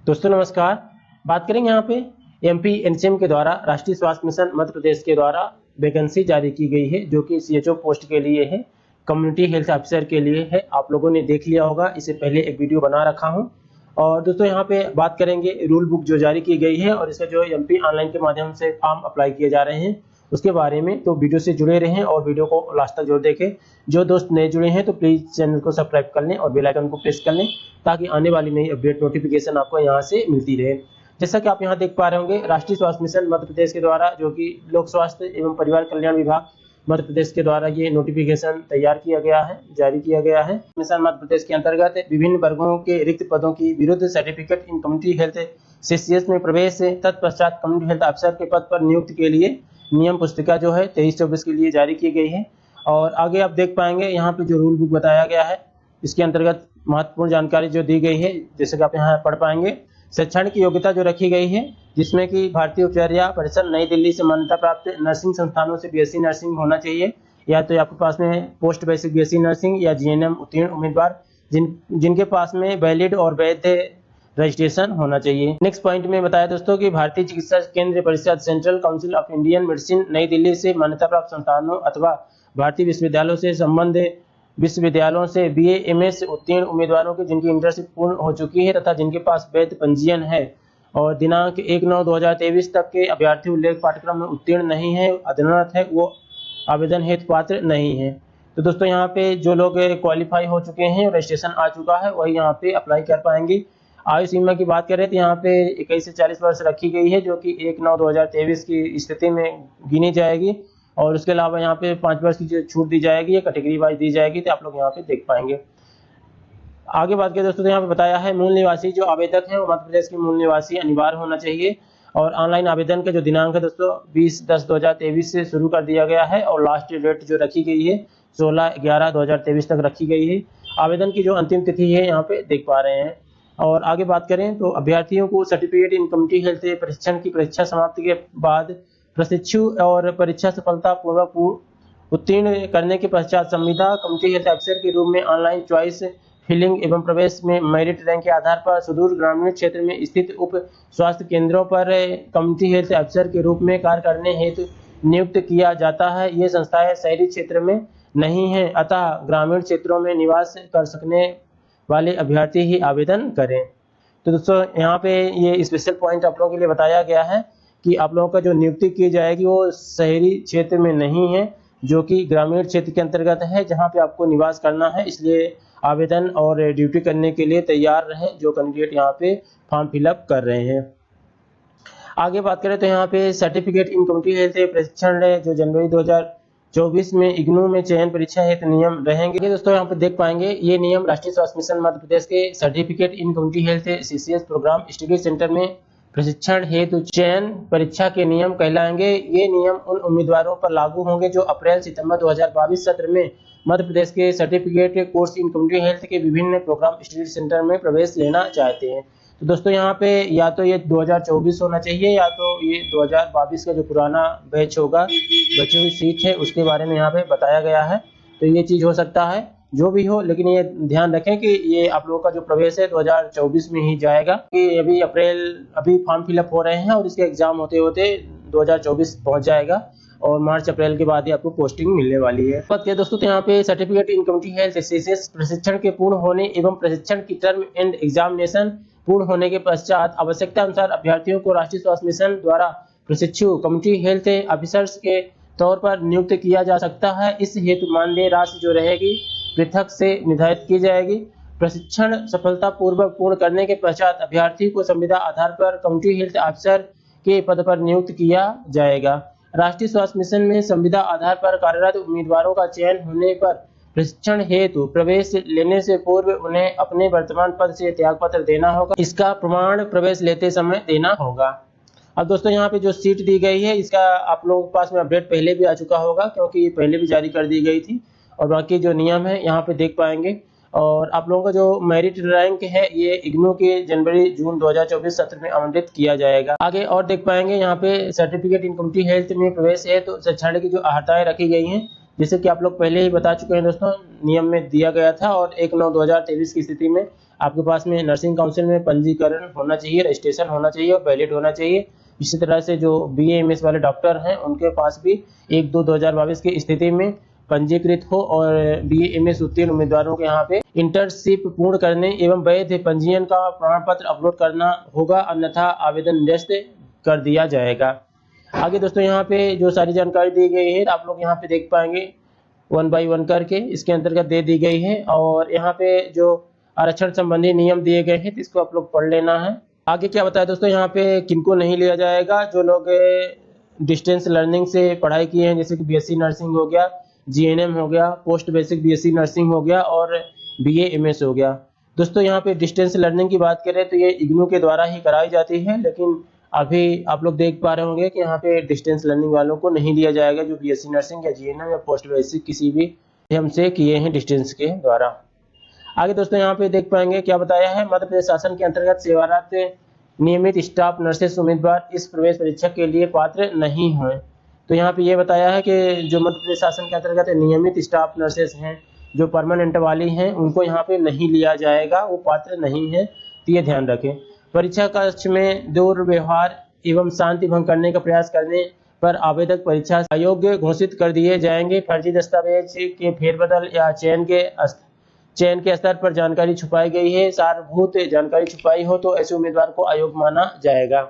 दोस्तों नमस्कार। बात करेंगे यहाँ पे एमपी एनसीएम के द्वारा राष्ट्रीय स्वास्थ्य मिशन मध्य प्रदेश के द्वारा वैकेंसी जारी की गई है, जो कि सीएचओ पोस्ट के लिए है, कम्युनिटी हेल्थ ऑफिसर के लिए है। आप लोगों ने देख लिया होगा, इससे पहले एक वीडियो बना रखा हूँ। और दोस्तों यहाँ पे बात करेंगे रूल बुक जो जारी की गई है और इसका जो एमपी ऑनलाइन के माध्यम से फॉर्म अप्लाई किए जा रहे हैं उसके बारे में। तो वीडियो से जुड़े रहें और वीडियो को लास्ट तक जरूर देखें। जो दोस्त नए जुड़े हैं तो प्लीज चैनल को सब्सक्राइब कर लें और बेल आइकन को प्रेस कर लें ताकि आने वाली नई अपडेट नोटिफिकेशन आपको यहाँ से मिलती रहे। जैसा कि आप यहाँ देख पा रहे होंगे, राष्ट्रीय स्वास्थ्य मिशन मध्य प्रदेश के द्वारा, जो कि लोक स्वास्थ्य एवं परिवार कल्याण विभाग मध्य प्रदेश के द्वारा ये नोटिफिकेशन तैयार किया गया है, जारी किया गया है। मिशन मध्य प्रदेश के अंतर्गत विभिन्न वर्गों के रिक्त पदों की विरुद्ध certificate in community health CCS में प्रवेश से तत्पश्चात कम्युनिटी हेल्थ अफसर के पद पर नियुक्ति के लिए नियम पुस्तिका जो है 23-24 के लिए जारी की गई है। और आगे आप देख पाएंगे यहाँ पे जो रूल बुक बताया गया है, इसके अंतर्गत महत्वपूर्ण जानकारी जो दी गई है, जैसे कि आप यहाँ पढ़ पाएंगे। शैक्षणिक योग्यता जो रखी गई है, जिसमें कि भारतीय उपचार्य परिषद नई दिल्ली से मान्यता प्राप्त नर्सिंग संस्थानों से बीएससी नर्सिंग होना चाहिए, या तो आपके पास में पोस्ट बेसिक बीएससी नर्सिंग या जीएनएम उत्तीर्ण उम्मीदवार जिनके पास में वैलिड और वैध रजिस्ट्रेशन होना चाहिए। नेक्स्ट पॉइंट में बताया दोस्तों कि भारतीय चिकित्सा केंद्र परिषद central council of Indian medicine नई दिल्ली से मान्यता प्राप्त संस्थानों अथवा भारतीय विश्वविद्यालयों से संबंध विश्वविद्यालयों से बीए एमएस उत्तीर्ण उम्मीदवारों की जिनकी इंटर्नशिप पूर्ण हो चुकी है तथा जिनके पास वैध पंजीयन है और दिनांक 1/9/2023 तक के अभ्यर्थी उल्लेख पाठ्यक्रम में उत्तीर्ण नहीं है, अध्ययनरत है, वो आवेदन हेतु पात्र नहीं है। तो दोस्तों यहाँ पे जो लोग क्वालिफाई हो चुके हैं, रजिस्ट्रेशन आ चुका है, वही यहाँ पे अप्लाई कर पाएंगे। आयु सीमा की बात करें तो यहाँ पे 21 से 40 वर्ष रखी गई है, जो कि 1/9/2023 की स्थिति में गिनी जाएगी। और उसके अलावा यहाँ पे 5 वर्ष की जो छूट दी जाएगी, ये कैटेगरी वाइज दी जाएगी, तो आप लोग यहाँ पे देख पाएंगे। आगे बात करें दोस्तों, तो यहाँ पे बताया है मूल निवासी जो आवेदक है वो मध्य प्रदेश के मूल निवासी अनिवार्य होना चाहिए। और ऑनलाइन आवेदन का जो दिनांक है दोस्तों 20/10/2023 से शुरू कर दिया गया है और लास्ट डेट जो रखी गई है 16/11/2023 तक रखी गई है। आवेदन की जो अंतिम तिथि है यहाँ पे देख पा रहे हैं। और आगे बात करें तो अभ्यर्थियों को सर्टिफिकेट इन कम्युनिटी हेल्थ प्रशिक्षण की परीक्षा समाप्ति के बाद प्रशिक्षु और परीक्षा सफलता पूर्वक उत्तीर्ण करने के पश्चात संविदा कम्युनिटी हेल्थ अफसर के रूप में ऑनलाइन चॉइस फिलिंग एवं प्रवेश में मेरिट रैंक के आधार पर सुदूर ग्रामीण क्षेत्र में स्थित उप स्वास्थ्य केंद्रों पर कम्युनिटी हेल्थ अफसर के रूप में कार्य करने हेतु नियुक्त किया जाता है। ये संस्थाएं शहरी क्षेत्र में नहीं है, अतः ग्रामीण क्षेत्रों में निवास कर सकने वाले अभ्यर्थी ही आवेदन करें। तो दोस्तों यहाँ पे ये स्पेशल पॉइंट आप लोगों के लिए बताया गया है कि आप लोगों का जो नियुक्ति की जाएगी वो शहरी क्षेत्र में नहीं है, जो कि ग्रामीण क्षेत्र के अंतर्गत है, जहाँ पे आपको निवास करना है। इसलिए आवेदन और ड्यूटी करने के लिए तैयार रहें जो कैंडिडेट यहाँ पे फॉर्म फिलअप कर रहे हैं। आगे बात करें तो यहाँ पे सर्टिफिकेट इन कम्युनिटी हेल्थ प्रशिक्षण जो जनवरी 2024 में इग्नू में चयन परीक्षा हेतु नियम रहेंगे। दोस्तों यहाँ पे देख पाएंगे ये नियम राष्ट्रीय स्वास्थ्य मिशन मध्य प्रदेश के certificate in community health CCS programme study centre में प्रशिक्षण हेतु चयन परीक्षा के नियम कहलाएंगे। ये नियम उन उम्मीदवारों पर लागू होंगे जो अप्रैल-सितंबर 2022 सत्र में मध्य प्रदेश के certificate course in community health के विभिन्न प्रोग्राम स्टडी सेंटर में प्रवेश लेना चाहते हैं। तो दोस्तों यहाँ पे या तो ये 2024 होना चाहिए या तो ये 2022 का जो पुराना बैच होगा, बची हुई सीट है, उसके बारे में यहाँ पे बताया गया है। तो ये चीज़ हो सकता है, जो भी हो, लेकिन ये ध्यान रखें कि ये आप लोगों का जो प्रवेश है 2024 में ही जाएगा, कि अभी फॉर्म फिलअप हो रहे हैं और इसके एग्जाम होते होते 2024 पहुंच जाएगा और मार्च अप्रैल के बाद ही आपको पोस्टिंग मिलने वाली है। बात करें दोस्तों तो यहाँ पे certificate in community health CCS प्रशिक्षण के पूर्ण होने एवं प्रशिक्षण की टर्म एंड एग्जामिनेशन पूर्ण होने के पश्चात आवश्यकता अनुसार अभ्यर्थियों को राष्ट्रीय स्वास्थ्य मिशन द्वारा प्रशिक्षु कम्युनिटी हेल्थ ऑफिसर्स के तौर पर नियुक्त किया जा सकता है। इस हेतु मानदेय राशि जो रहेगी पृथक से निर्धारित की जाएगी। प्रशिक्षण सफलतापूर्वक पूर्ण करने के पश्चात अभ्यर्थी को संविदा आधार पर कम्युनिटी हेल्थ ऑफिसर के पद पर नियुक्त किया जाएगा। राष्ट्रीय स्वास्थ्य मिशन में संविदा आधार पर कार्यरत उम्मीदवारों का चयन होने पर प्रशिक्षण हेतु प्रवेश लेने से पूर्व उन्हें अपने वर्तमान पद से त्यागपत्र देना होगा। इसका प्रमाण प्रवेश लेते समय देना होगा। अब दोस्तों यहाँ पे जो सीट दी गई है, इसका आप लोगों के पास में अपडेट पहले भी आ चुका होगा, क्योंकि ये पहले भी जारी कर दी गई थी। और बाकी जो नियम है यहाँ पे देख पाएंगे। और आप लोगों का जो मेरिट रैंक है ये इग्नू के जनवरी-जून 2024 सत्र में आवंटित किया जाएगा। आगे और देख पाएंगे यहाँ पे सर्टिफिकेट इन कम्युनिटी हेल्थ में प्रवेश है तो शैक्षणिक की जो अर्हताएं रखी गई हैं, जैसे कि आप लोग पहले ही बता चुके हैं दोस्तों, नियम में दिया गया था और 1/9/2023 की स्थिति में आपके पास में नर्सिंग काउंसिल में पंजीकरण होना चाहिए, रजिस्ट्रेशन होना चाहिए और वैलिड होना चाहिए। इसी तरह से जो BA MS वाले डॉक्टर हैं उनके पास भी 1/2/2022 की स्थिति में पंजीकृत हो और BA MS उत्तीर्ण उम्मीदवारों के यहाँ पे इंटर्नशिप पूर्ण करने एवं वैध पंजीयन का प्रमाण पत्र अपलोड करना होगा, अन्यथा आवेदन निरस्त कर दिया जाएगा। आगे दोस्तों यहाँ पे जो सारी जानकारी दी गई है आप लोग यहाँ पे देख पाएंगे 1 बाय 1 करके इसके अंतर्गत दे दी गई है, और यहाँ पे जो आरक्षण संबंधी नियम दिए गए हैं तो इसको आप लोग पढ़ लेना है। आगे क्या बताया दोस्तों, यहाँ पे किनको नहीं लिया जाएगा, जो लोग डिस्टेंस लर्निंग से पढ़ाई किए हैं, जैसे कि BSc नर्सिंग हो गया, GNM हो गया, पोस्ट बेसिक BSc नर्सिंग हो गया और BA MS हो गया। दोस्तों यहाँ पे डिस्टेंस लर्निंग की बात करें तो ये IGNOU के द्वारा ही कराई जाती है, लेकिन अभी आप लोग देख पा रहे होंगे कि यहाँ पे डिस्टेंस लर्निंग वालों को नहीं लिया जाएगा, जो BSc नर्सिंग या GNM या पोस्ट बेसिक किसी भी हमसे किए हैं डिस्टेंस के द्वारा। आगे दोस्तों यहाँ पे देख पाएंगे क्या बताया है, मध्य प्रदेश शासन के अंतर्गत सेवारत नियमित स्टाफ नर्सेस उम्मीदवार इस प्रवेश परीक्षा के लिए पात्र नहीं हैं। तो यहाँ पे ये बताया है कि जो मध्य प्रदेश शासन के अंतर्गत नियमित स्टाफ नर्सेस हैं, जो परमानेंट वाली हैं, उनको यहाँ पे नहीं लिया जाएगा, वो पात्र नहीं है, तो ये ध्यान रखें। परीक्षा कक्ष में दुर्व्यवहार एवं शांति भंग करने का प्रयास करने पर आवेदक परीक्षा अयोग्य घोषित कर दिए जाएंगे। फर्जी दस्तावेज के फेरबदल या चयन के स्तर पर जानकारी छुपाई गई है, सारभूत जानकारी छुपाई हो तो ऐसे उम्मीदवार को अयोग्य माना जाएगा।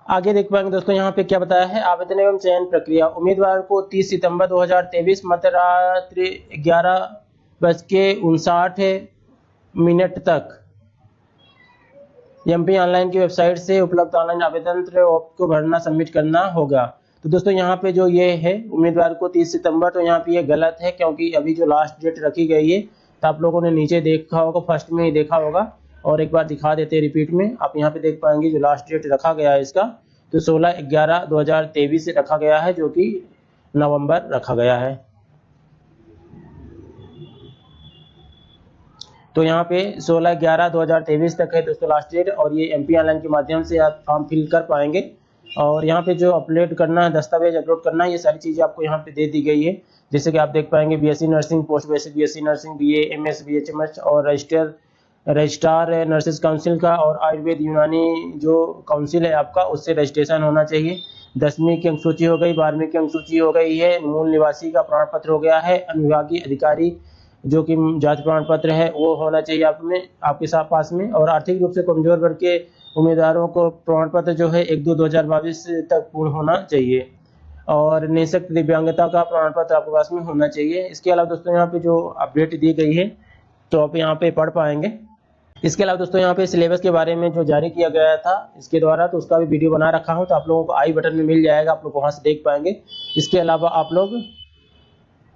आगे देख पाएंगे दोस्तों यहाँ पे क्या बताया है, आवेदन एवं चयन प्रक्रिया। उम्मीदवार को 30 सितंबर 2023 मध्यरात्रि 11:59 तक MP ऑनलाइन की वेबसाइट से उपलब्ध ऑनलाइन आवेदन को भरना, सबमिट करना होगा। तो दोस्तों यहाँ पे जो ये है उम्मीदवार को 30 सितंबर, तो यहाँ पे ये गलत है, क्योंकि अभी जो लास्ट डेट रखी गई है तो आप लोगों ने नीचे देखा होगा, फर्स्ट में ही देखा होगा, और एक बार दिखा देते हैं रिपीट में। आप यहाँ पे देख पाएंगे जो लास्ट डेट रखा गया है इसका, तो 16/11/2023 से रखा गया है, जो कि नवंबर रखा गया है। तो यहाँ पे 16/11/2023 तक है दोस्तों लास्ट डेट, और ये MP ऑनलाइन के माध्यम से आप फॉर्म फिल कर पाएंगे। और यहाँ पे जो अपलोड करना है, दस्तावेज अपलोड करना है, ये सारी चीज़ें आपको यहाँ पे दे दी गई है। जैसे कि आप देख पाएंगे BSc nursing, post basic BSc nursing, BA MS BHMS और रजिस्ट्रार नर्सेज काउंसिल का, और आयुर्वेद यूनानी जो काउंसिल है आपका, उससे रजिस्ट्रेशन होना चाहिए। 10वीं की अंकसूची हो गई, 12वीं की अंकसूची हो गई है, मूल निवासी का प्रमाण पत्र हो गया है, अनुविभागीय अधिकारी जो कि जाति प्रमाण पत्र है वो होना चाहिए आपके साथ पास में, और आर्थिक रूप से कमजोर वर्ग के उम्मीदवारों को प्रमाण पत्र जो है 1/2/2022 तक पूर्ण होना चाहिए, और निःशक्त दिव्यांगता का प्रमाण पत्र आपके पास में होना चाहिए। इसके अलावा दोस्तों यहाँ पे जो अपडेट दी गई है तो आप यहाँ पे पढ़ पाएंगे। इसके अलावा दोस्तों यहाँ पे सिलेबस के बारे में जो जारी किया गया था इसके द्वारा, तो उसका भी वीडियो बना रखा हूँ, तो आप लोगों को आई बटन में मिल जाएगा, आप लोग वहाँ से देख पाएंगे। इसके अलावा आप लोग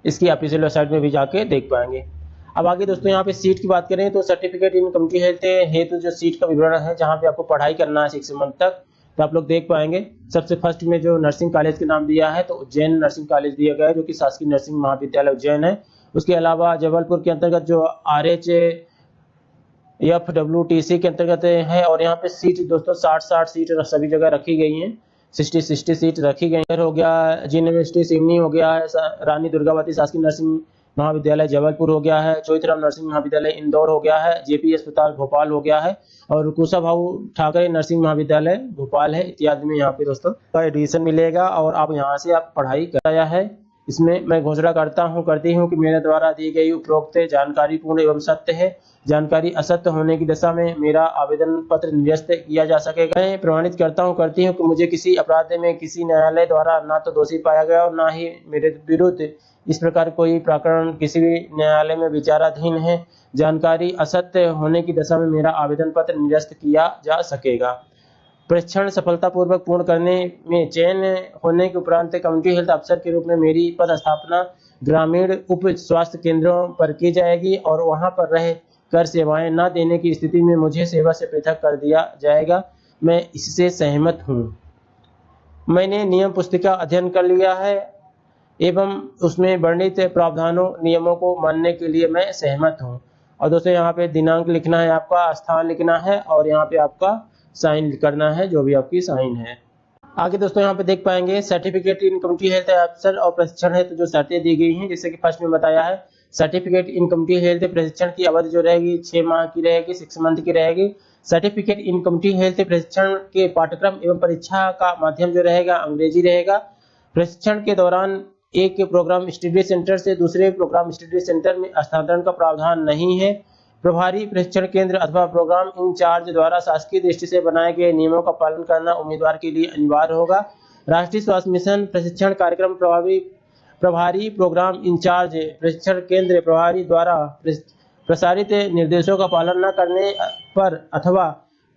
इसकी ऑफिशियल वेबसाइट में भी जाके देख पाएंगे। अब आगे दोस्तों यहाँ पे सीट की बात करें तो सर्टिफिकेट इन कम्युनिटी हेल्थ हेतु जो सीट का विवरण है, जहाँ पे आपको पढ़ाई करना है 6 मंथ तक, तो आप लोग देख पाएंगे। सबसे फर्स्ट में जो नर्सिंग कॉलेज के नाम दिया है तो उज्जैन नर्सिंग कॉलेज दिया गया है, जो कि शासकीय नर्सिंग महाविद्यालय उज्जैन है। उसके अलावा जबलपुर के अंतर्गत जो RHFWTC के अंतर्गत है, और यहाँ पे सीट दोस्तों 60 सीट सभी जगह रखी गई हैं, 60 सीट रखी गई है। हो गया यूनिवर्सिटी सिवनी हो गया है, रानी दुर्गावती शासकीय नर्सिंग महाविद्यालय जबलपुर हो गया है, चौथराम नर्सिंग महाविद्यालय इंदौर हो गया है, JP अस्पताल भोपाल हो गया है, और कुशाभाऊ ठाकरे नर्सिंग महाविद्यालय भोपाल है, इत्यादि में यहाँ पे दोस्तों का एडमिशन मिलेगा, और आप यहाँ से आप पढ़ाई कराया है। इसमें मैं घोषणा करती हूँ कि मेरे द्वारा दी गई उपरोक्त जानकारी पूर्ण एवं सत्य है। जानकारी असत्य होने की दशा में मेरा आवेदन पत्र निरस्त किया जा सकेगा। मैं प्रमाणित करती हूँ कि मुझे किसी अपराध में किसी न्यायालय द्वारा ना तो दोषी पाया गया और ना ही मेरे विरुद्ध इस प्रकार कोई प्रकरण किसी भी न्यायालय में विचाराधीन है। जानकारी असत्य होने की दशा में मेरा आवेदन पत्र निरस्त किया जा सकेगा। परीक्षण सफलतापूर्वक पूर्ण करने में चयन होने के उपरांत कम्युनिटी हेल्थ अफसर के रूप में मेरी पदस्थापना ग्रामीण उप स्वास्थ्य केंद्रों पर की जाएगी, और वहां पर रह कर सेवाएं न देने की स्थिति में मुझे सेवा से पृथक कर दिया जाएगा। मैं इससे सहमत हूं। मैंने नियम पुस्तिका अध्ययन कर लिया है एवं उसमें वर्णित प्रावधानों नियमों को मानने के लिए मैं सहमत हूं। और दोस्तों यहाँ पे दिनांक लिखना है, आपका स्थान लिखना है, और यहाँ पे आपका साइन करना है, जो भी आपकी साइन है। आगे दोस्तों यहाँ पे देख पाएंगे सर्टिफिकेट इन कम्युनिटी हेल्थ अफसर और प्रशिक्षण हेतु जो शर्तें दी गई हैं, जैसे कि फर्स्ट में बताया है सर्टिफिकेट इन कम्युनिटी हेल्थ प्रशिक्षण की अवधि जो रहेगी 6 माह की रहेगी, 6 मंथ की रहेगी। सर्टिफिकेट इन कम्युनिटी हेल्थ प्रशिक्षण के पाठ्यक्रम एवं परीक्षा का माध्यम जो रहेगा अंग्रेजी रहेगा। प्रशिक्षण के दौरान एक प्रोग्राम स्टडी सेंटर से दूसरे प्रोग्राम स्टडी सेंटर में स्थानांतरण का प्रावधान नहीं है। प्रभारी प्रशिक्षण केंद्र अथवा प्रोग्राम इंचार्ज द्वारा शासकीय दृष्टि से बनाए गए नियमों का पालन करना उम्मीदवार के लिए अनिवार्य होगा। राष्ट्रीय स्वास्थ्य मिशन प्रशिक्षण कार्यक्रम प्रभारी प्रोग्राम इंचार्ज प्रशिक्षण केंद्र प्रभारी द्वारा प्रसारित निर्देशों का पालन न करने पर अथवा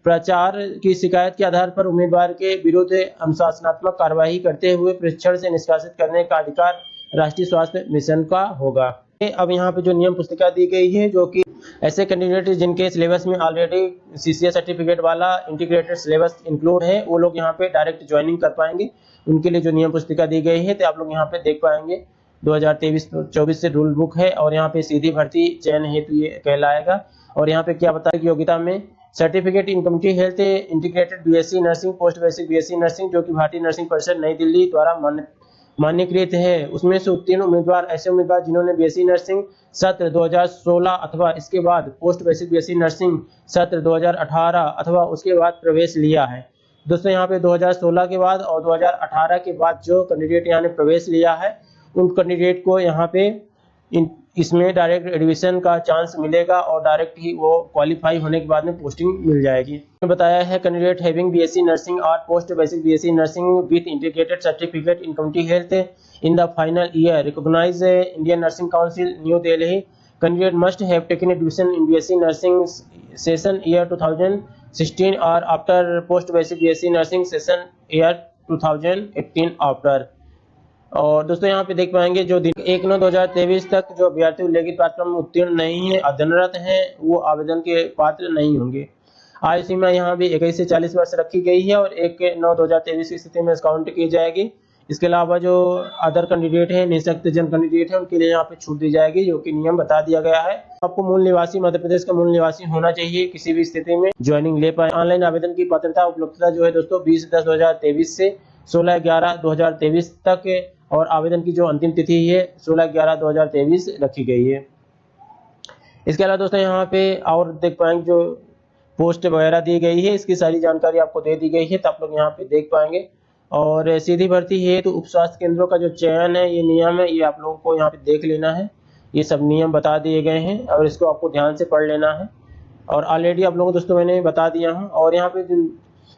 प्रचार की शिकायत के आधार पर उम्मीदवार के विरुद्ध अनुशासनात्मक कार्यवाही करते हुए प्रशिक्षण से निष्कासित करने का अधिकार राष्ट्रीय स्वास्थ्य मिशन का होगा। अब यहाँ पे जो नियम पुस्तिका दी गई है, जो कि ऐसे कैंडिडेट जिनके सिलेबस में ऑलरेडी सीसीए सर्टिफिकेट वाला इंटीग्रेटेड सिलेबस इंक्लूड है, वो लोग यहाँ पे डायरेक्ट ज्वाइनिंग कर पाएंगे। उनके लिए जो नियम पुस्तिका दी गई है तो आप लोग यहाँ पे देख पाएंगे 2023-24 से रूल बुक है और यहाँ पे सीधी भर्ती चयन हेतु ये कहलाएगा। और यहाँ पे क्या बताया कि योग्यता में certificate in community health integrated BSc nursing post basic BSc nursing जो कि भारतीय नर्सिंग परिषद नई दिल्ली द्वारा मान्यकृत है, उसमें से उत्तीर्ण उम्मीदवार ऐसे उम्मीदवार जिन्होंने बीएससी नर्सिंग सत्र 2016 अथवा इसके बाद पोस्ट बेसिक बीएससी नर्सिंग सत्र 2018 अथवा उसके बाद प्रवेश लिया है। दोस्तों यहाँ पे 2016 के बाद और 2018 के बाद जो कैंडिडेट यहाँ ने प्रवेश लिया है उन कैंडिडेट को यहाँ पे इसमें डायरेक्ट एडमिशन का चांस मिलेगा और डायरेक्ट ही वो क्वालिफाई होने के बाद में पोस्टिंग मिल जाएगी। बताया है कैंडिडेट हैविंग बीएससी नर्सिंग और post basic BSc nursing with integrated certificate in community health in the final year recognised Indian nursing council New Delhi candidate must have taken admission in BSc nursing session year 2016 और after post basic BSc nursing session year 2018 after. और दोस्तों यहाँ पे देख पाएंगे जो 1/9/2023 तक जो अभ्यर्थी उल्लेखित पाठ्यक्रम में उत्तीर्ण नहीं है, अध्ययनरत हैं, वो आवेदन के पात्र नहीं होंगे। आयु सीमा यहाँ भी 21 से 40 वर्ष रखी गई है और 1/9/2023 की स्थिति में काउंट की जाएगी। इसके अलावा जो अदर कैंडिडेट है, निःशक्त जन कैंडिडेट है, उनके लिए यहाँ पे छूट दी जाएगी, जो कि नियम बता दिया गया है। आपको मूल निवासी मध्य प्रदेश का मूल निवासी होना चाहिए किसी भी स्थिति में ज्वाइनिंग ले पाए। ऑनलाइन आवेदन की पात्रता उपलब्धता जो है दोस्तों 20/10/2023 से 16/11/2023 तक और आवेदन की जो अंतिम तिथि है 16/11/2023 रखी गई है। इसके अलावा दोस्तों यहाँ पे और देख पाएंगे जो पोस्ट वगैरह दी गई है, इसकी सारी जानकारी आपको दे दी गई है, तो आप लोग यहाँ पे देख पाएंगे। और सीधी भर्ती है तो उप स्वास्थ्य केंद्रों का जो चयन है, ये नियम है, ये आप लोगों को यहाँ पे देख लेना है। ये सब नियम बता दिए गए हैं और इसको आपको ध्यान से पढ़ लेना है। और ऑलरेडी आप लोगों को दोस्तों मैंने बता दिया हूँ। और यहाँ पे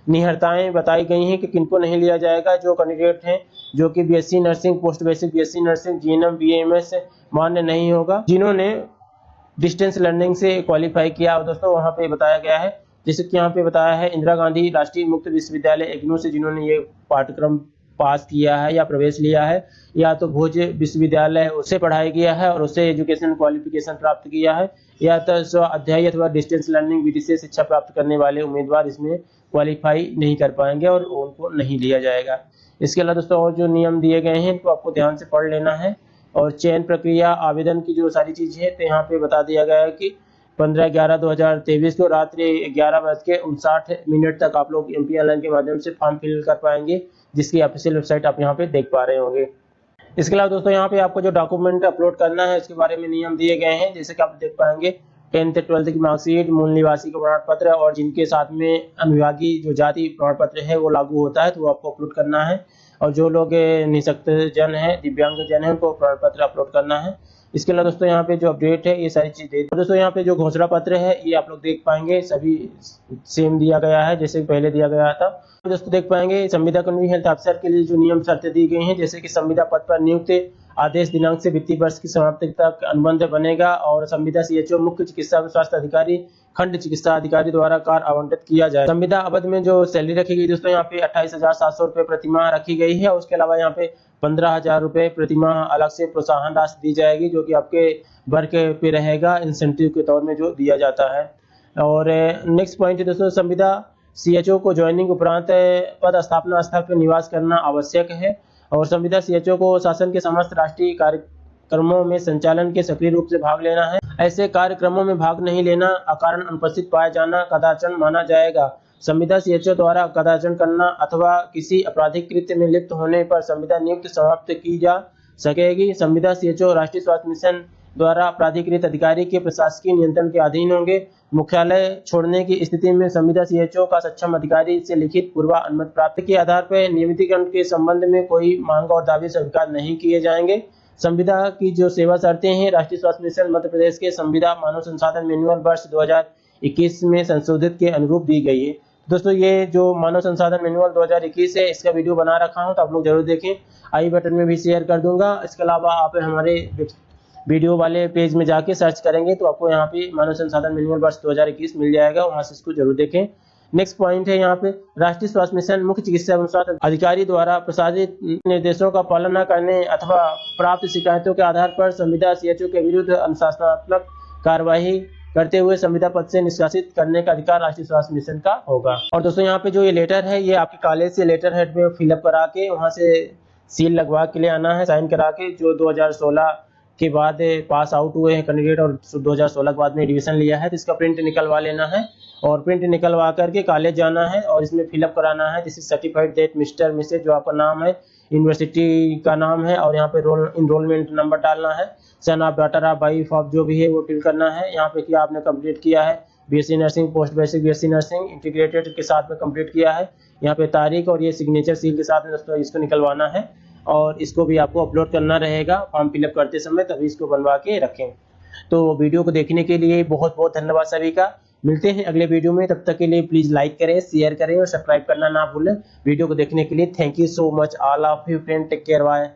निहरताएं बताई गई हैं कि किनको नहीं लिया जाएगा। जो कैंडिडेट हैं जो कि BSc nursing post basic BSc nursing GNM BMS मान्य नहीं होगा, जिन्होंने डिस्टेंस लर्निंग से क्वालिफाई किया दोस्तों वहां पे बताया गया है। जैसे कि यहाँ पे बताया है इंदिरा गांधी राष्ट्रीय मुक्त विश्वविद्यालय इग्नू से जिन्होंने ये पाठ्यक्रम पास किया है या प्रवेश लिया है, या तो भोज विश्वविद्यालय उससे पढ़ाई किया है और उससे एजुकेशन क्वालिफिकेशन प्राप्त किया है, या तो स्व अध्यायी अथवा डिस्टेंस लर्निंग विधि से शिक्षा प्राप्त करने वाले उम्मीदवार इसमें क्वालिफाई नहीं कर पाएंगे और उनको नहीं लिया जाएगा। इसके अलावा दोस्तों और जो नियम दिए गए हैं तो आपको ध्यान से पढ़ लेना है। और चयन प्रक्रिया आवेदन की जो सारी चीज़ है तो यहाँ पे बता दिया गया है कि 15/11/2023 को रात्रि 11:59 तक आप लोग MP ऑनलाइन के माध्यम से फॉर्म फिल कर पाएंगे, जिसकी ऑफिशियल वेबसाइट आप यहाँ पे देख पा रहे होंगे। इसके अलावा दोस्तों यहाँ पे आपको जो डॉक्यूमेंट अपलोड करना है उसके बारे में नियम दिए गए हैं। जैसे कि आप देख पाएंगे 10th 12th की मार्कशीट, मूल निवासी का प्रमाण पत्र और जिनके साथ में अनुविभागीय जो जाति प्रमाण पत्र है वो लागू होता है तो वो आपको अपलोड करना है। और जो लोग निःशक्त जन है, दिव्यांग जन है, उनको प्रमाण पत्र अपलोड करना है। इसके अलावा दोस्तों यहाँ पे जो अपडेट है ये सारी चीजें दोस्तों यहाँ पे जो घोषणा पत्र है ये आप लोग देख पाएंगे, सभी सेम दिया गया है जैसे पहले दिया गया था। दोस्तों देख पाएंगे संविदा कम्युनिटी हेल्थ अफसर के लिए जो नियम शर्तें दी गई हैं, जैसे कि संविदा पद पर नियुक्त आदेश दिनांक से वित्तीय वर्ष की समाप्ति तक अनुबंध बनेगा और संविदा CHO मुख्य चिकित्सा स्वास्थ्य अधिकारी खंड चिकित्सा अधिकारी द्वारा कार्य आवंटित किया जाए। संविदा अवधि में जो सैलरी रखी गई दोस्तों यहाँ पे 28,700 रुपये प्रतिमाह रखी गई है। उसके अलावा यहाँ पे 15,000 रुपये प्रतिमाह अलग से प्रोत्साहन राशि दी जाएगी, जो कि आपके वर्क पे रहेगा, इंसेंटिव के तौर में जो दिया जाता है। और नेक्स्ट पॉइंट है दोस्तों, संविदा CHO को ज्वाइनिंग उपरांत पद स्थापना स्थल पर निवास करना आवश्यक है और संविदा CHO को शासन के समस्त राष्ट्रीय कार्यक्रमों में संचालन के सक्रिय रूप से भाग लेना है। ऐसे कार्यक्रमों में भाग नहीं लेना, अकारण अनुपस्थित पाया जाना कदाचार माना जाएगा। संविदा CHO द्वारा कदाचार करना अथवा किसी आपराधिक कृत्य में लिप्त होने पर संविदा नियुक्ति समाप्त की जा सकेगी। संविदा CHO राष्ट्रीय स्वास्थ्य मिशन द्वारा प्राधिकृत अधिकारी के प्रशासकीय नियंत्रण के अधीन होंगे। मुख्यालय छोड़ने की स्थिति में संविदा सीएचओ का सक्षम अधिकारी से लिखित पूर्व अनुमति प्राप्त के आधार पर नियमितीकरण के संबंध में कोई मांग और दावे स्वीकार नहीं किए जाएंगे। संविदा की जो सेवा शर्तें हैं, राष्ट्रीय स्वास्थ्य मिशन मध्य प्रदेश के संविदा मानव संसाधन मैनुअल वर्ष 2021 में संशोधित के अनुरूप दी गई है। दोस्तों, ये जो मानव संसाधन मैनुअल 2021 है, इसका वीडियो बना रखा हूं, तो आप लोग जरूर देखें। आई बटन में भी शेयर कर दूंगा। इसके अलावा आप हमारे वीडियो वाले पेज में जाके सर्च करेंगे तो आपको यहाँ पे मानव संसाधन मैनुअल वर्ष 2021 मिल जाएगा, वहां से इसको जरूर देखें। नेक्स्ट पॉइंट है यहाँ पे, राष्ट्रीय स्वास्थ्य मिशन मुख्य चिकित्सा एवं स्वास्थ्य अधिकारी द्वारा प्रसारित निर्देशों का पालन न करने अथवा प्राप्त शिकायतों के आधार पर संविदा सीएचओ के विरुद्ध अनुशासनात्मक कार्यवाही करते हुए संविदा पद से निष्कासित करने का अधिकार राष्ट्रीय स्वास्थ्य मिशन का होगा। और दोस्तों, यहाँ पे जो ये लेटर है, ये आपके कॉलेज से लेटर हेड में फिलअप करा के वहां से सील लगवा के लिए आना है, साइन करा के। जो 2016 के बाद पास आउट हुए हैं कैंडिडेट और 2016 के बाद में एडमिशन लिया है, तो इसका प्रिंट निकलवा लेना है और प्रिंट निकलवा करके कॉलेज जाना है और इसमें फिलअप कराना है। This is certified that Mr Mrs, जो आपका नाम है, यूनिवर्सिटी का नाम है और यहाँ पे इनरोलमेंट नंबर डालना है, son of, daughter of, wife of, जो भी है वो फिल करना है। यहाँ पे क्या आपने कंप्लीट किया है, BSc nursing, post basic BSc nursing integrated के साथ में कंप्लीट किया है। यहाँ पे तारीख और ये सिग्नेचर सील के साथ में दोस्तों इसको निकलवाना है और इसको भी आपको अपलोड करना रहेगा फॉर्म फिलअप करते समय, तभी इसको बनवा के रखें। तो वीडियो को देखने के लिए बहुत बहुत धन्यवाद सभी का। मिलते हैं अगले वीडियो में, तब तक के लिए प्लीज लाइक करें, शेयर करें और सब्सक्राइब करना ना भूलें। वीडियो को देखने के लिए thank you so much all of you friend, take care, bye.